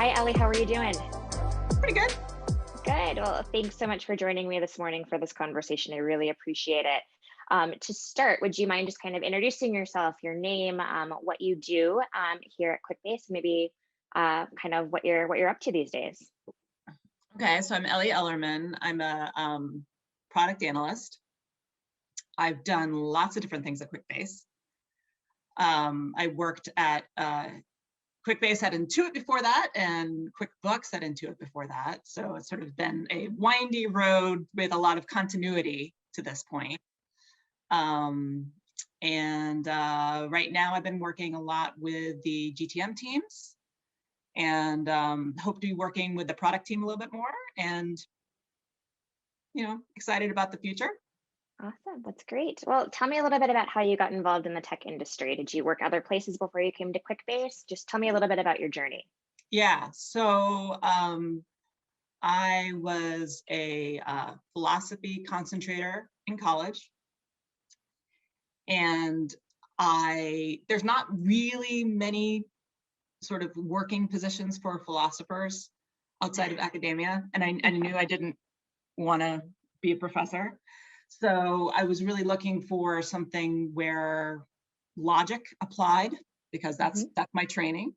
Hi, Ellie. How are you doing? Pretty good. Good. Well, thanks so much for joining me this morning for this conversation. I really appreciate it. To start, would you mind just kind of introducing yourself, your name, what you do here at Quickbase, maybe kind of what you're up to these days? Okay, so I'm Ellie Ellerman. I'm a product analyst. I've done lots of different things at Quickbase. I worked at Quickbase at Intuit before that, and QuickBooks at Intuit before that. So it's sort of been a windy road with a lot of continuity to this point. Right now I've been working a lot with the GTM teams, and hope to be working with the product team a little bit more, and excited about the future. Awesome. That's great. Well, tell me a little bit about how you got involved in the tech industry. Did you work other places before you came to Quickbase? Just tell me a little bit about your journey. Yeah, so I was a philosophy concentrator in college, and there's not really many sort of working positions for philosophers outside of academia, and I knew I didn't want to be a professor. So I was really looking for something where logic applied, because that's my training.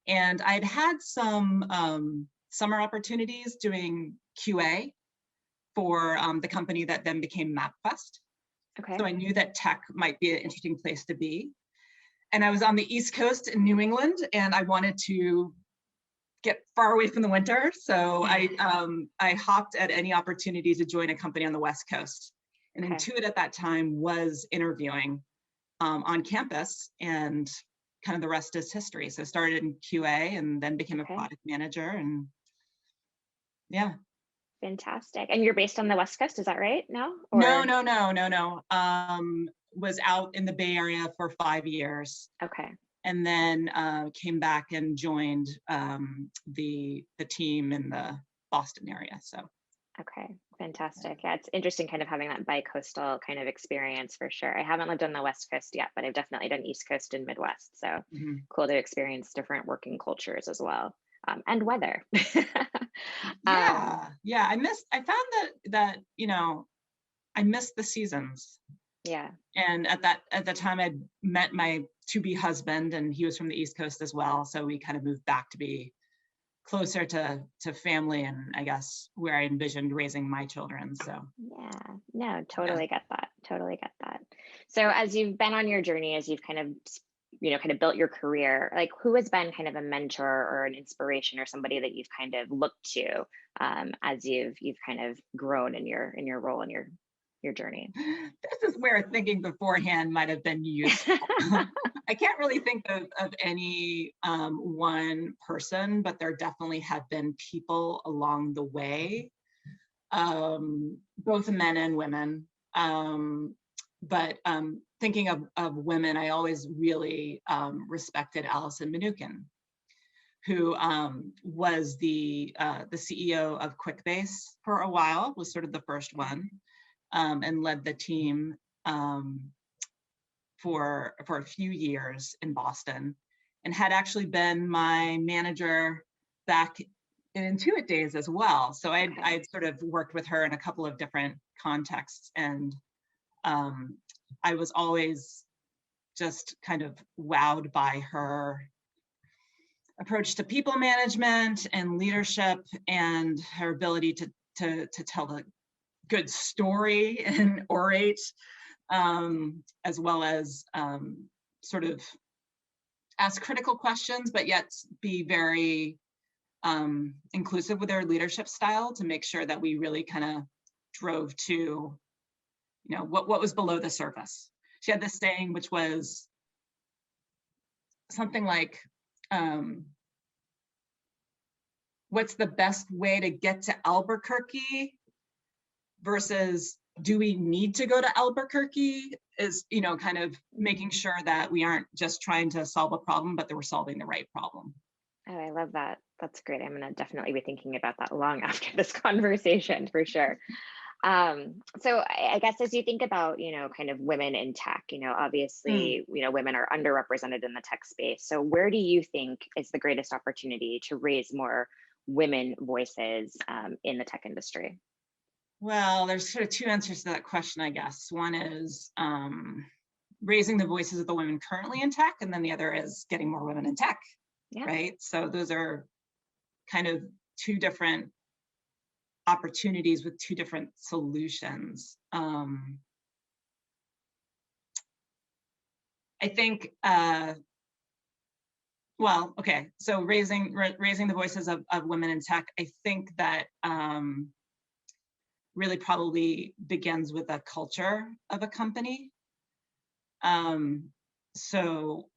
And I'd had some summer opportunities doing QA for the company that then became MapQuest. Okay. So I knew that tech might be an interesting place to be. And I was on the East Coast in New England, and I wanted to get far away from the winter. So I hopped at any opportunity to join a company on the West Coast. And Intuit at that time was interviewing on campus, and kind of the rest is history. So I started in QA and then became a product manager, and yeah. Fantastic. And you're based on the West Coast, is that right? No? No. Was out in the Bay Area for 5 years. Okay. And then came back and joined the team in the Boston area. So. Okay, fantastic. Yeah, it's interesting kind of having that bi-coastal kind of experience for sure. I haven't lived on the West Coast yet, but I've definitely done East Coast and Midwest. So cool to experience different working cultures as well, and weather. Yeah. I found that I missed the seasons. Yeah. And at the time I'd met my to-be husband, and he was from the East Coast as well. So we kind of moved back to be closer to family, and I guess where I envisioned raising my children. So yeah, no, totally get that. Totally get that. So as you've been on your journey, as you've kind of built your career, like who has been kind of a mentor or an inspiration or somebody that you've kind of looked to as you've kind of grown in your role and your journey? This is where thinking beforehand might have been useful. I can't really think of any one person, but there definitely have been people along the way, both men and women. But thinking of women, I always really respected Allison Mnookin, who was the CEO of Quickbase for a while, was sort of the first one. And led the team for a few years in Boston, and had actually been my manager back in Intuit days as well. So I'd sort of worked with her in a couple of different contexts, and I was always just kind of wowed by her approach to people management and leadership, and her ability to tell the good story and orate, as well as sort of ask critical questions, but yet be very inclusive with their leadership style, to make sure that we really kind of drove to, what was below the surface. She had this saying, which was something like, what's the best way to get to Albuquerque versus do we need to go to Albuquerque, is, kind of making sure that we aren't just trying to solve a problem, but that we're solving the right problem. Oh, I love that. That's great. I'm going to definitely be thinking about that long after this conversation for sure. So I guess as you think about, kind of women in tech, Mm. obviously, women are underrepresented in the tech space. So where do you think is the greatest opportunity to raise more women voices in the tech industry? Well, there's sort of two answers to that question, I guess. One is raising the voices of the women currently in tech, and then the other is getting more women in tech, Yeah. right? So those are kind of two different opportunities with two different solutions. I think, well, okay, so raising the voices of women in tech, I think that really probably begins with a culture of a company. So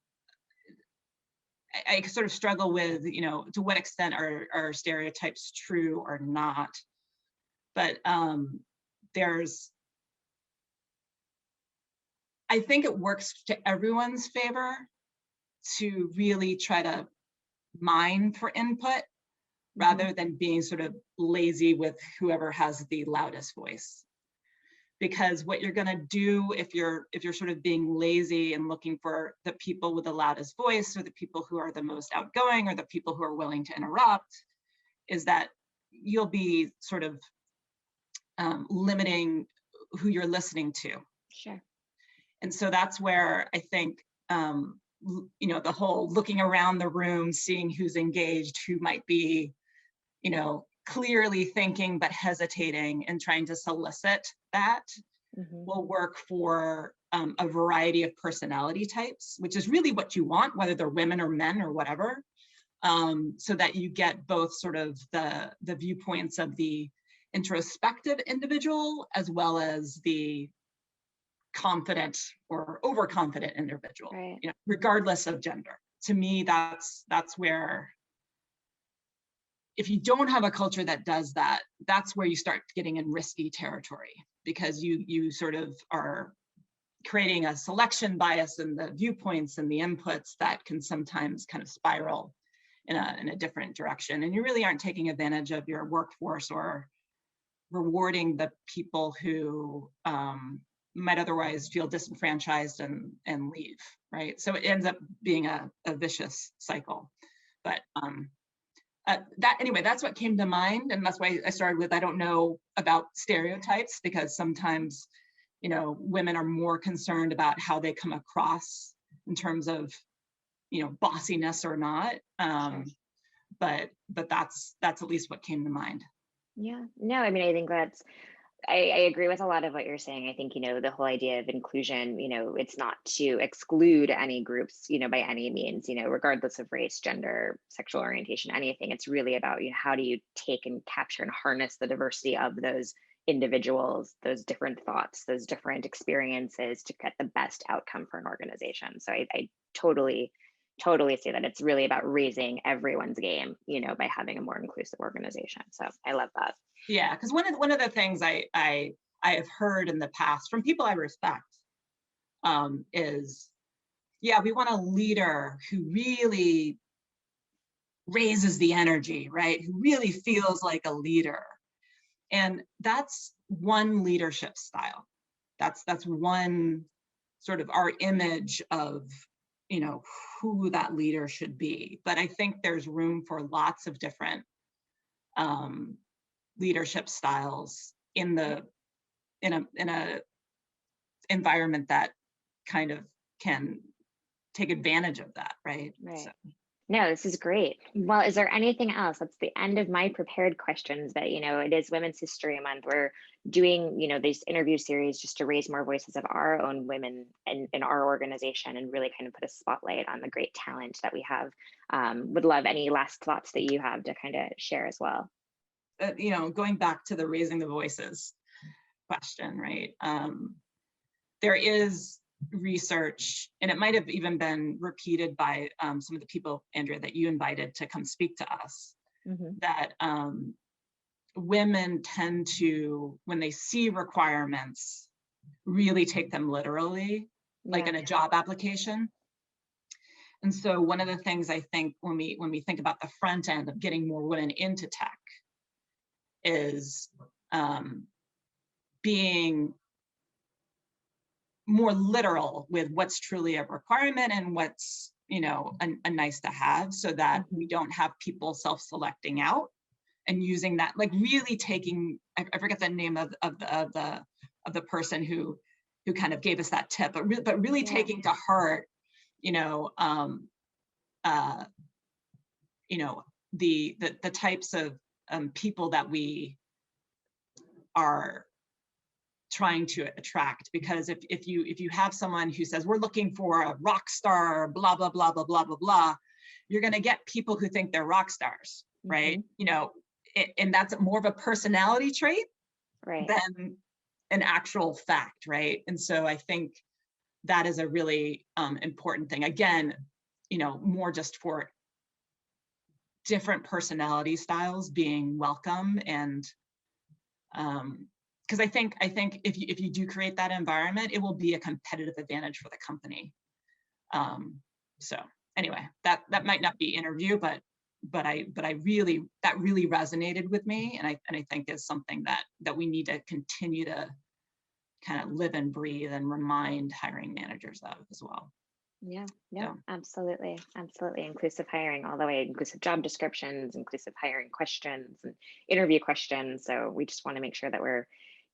I sort of struggle with, to what extent are stereotypes true or not. But there's, I think it works to everyone's favor to really try to mine for input rather than being sort of lazy with whoever has the loudest voice. Because what you're going to do if you're sort of being lazy and looking for the people with the loudest voice, or the people who are the most outgoing, or the people who are willing to interrupt, is that you'll be sort of limiting who you're listening to. Sure. And so that's where I think the whole looking around the room, seeing who's engaged, who might be clearly thinking but hesitating, and trying to solicit that will work for a variety of personality types, which is really what you want, whether they're women or men or whatever, so that you get both sort of the viewpoints of the introspective individual as well as the confident or overconfident individual, Right. regardless of gender. To me, that's where, if you don't have a culture that does that, that's where you start getting in risky territory, because you sort of are creating a selection bias in the viewpoints and the inputs that can sometimes kind of spiral in a different direction. And you really aren't taking advantage of your workforce or rewarding the people who might otherwise feel disenfranchised and leave, right? So it ends up being a vicious cycle. But anyway, that's what came to mind, and that's why I started with, I don't know about stereotypes, because sometimes women are more concerned about how they come across in terms of bossiness or not. Sure. But that's at least what came to mind. Yeah. No, I mean, I think I agree with a lot of what you're saying. I think, the whole idea of inclusion, it's not to exclude any groups, by any means, regardless of race, gender, sexual orientation, anything. It's really about, how do you take and capture and harness the diversity of those individuals, those different thoughts, those different experiences to get the best outcome for an organization. So I totally see that. It's really about raising everyone's game, by having a more inclusive organization. So I love that. Yeah, because one of the things I have heard in the past from people I respect is, yeah, we want a leader who really raises the energy, right? Who really feels like a leader. And that's one leadership style. That's one sort of our image of who that leader should be. But I think there's room for lots of different leadership styles in a environment that kind of can take advantage of that, right? Right. So. No, this is great. Well, is there anything else? That's the end of my prepared questions, but it is Women's History Month. We're doing, these interview series just to raise more voices of our own women in our organization, and really kind of put a spotlight on the great talent that we have. Would love any last thoughts that you have to kind of share as well. Going back to the raising the voices question, right? There is research, and it might have even been repeated by some of the people, Andrea, that you invited to come speak to us, that women tend to, when they see requirements, really take them literally, like in a job application. And so one of the things I think when we think about the front end of getting more women into tech is being more literal with what's truly a requirement and what's, you know, a nice to have, so that we don't have people self-selecting out and using that, like really taking, I forget the name of the person who kind of gave us that tip, but really taking to heart, you know, the types of people that we are trying to attract. Because if you have someone who says we're looking for a rock star, blah blah blah blah blah blah blah, you're going to get people who think they're rock stars, right? You know, and that's more of a personality trait than an actual fact, right? And so I think that is a really important thing. Again, you know, more just for different personality styles being welcome. And because I think if you do create that environment, it will be a competitive advantage for the company. So anyway, that might not be interview, but that really resonated with me, and I think is something that we need to continue to kind of live and breathe and remind hiring managers of as well. Yeah, absolutely. Inclusive hiring all the way, inclusive job descriptions, inclusive hiring questions and interview questions. So we just want to make sure that we're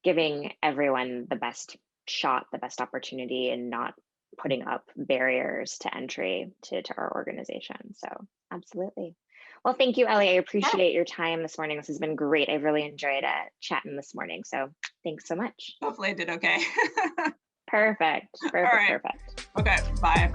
giving everyone the best shot, the best opportunity, and not putting up barriers to entry to our organization. So absolutely. Well, thank you, Ellie. I appreciate your time this morning. This has been great. I've really enjoyed chatting this morning. So thanks so much. Hopefully I did okay. Perfect. All right. Perfect. Okay, bye.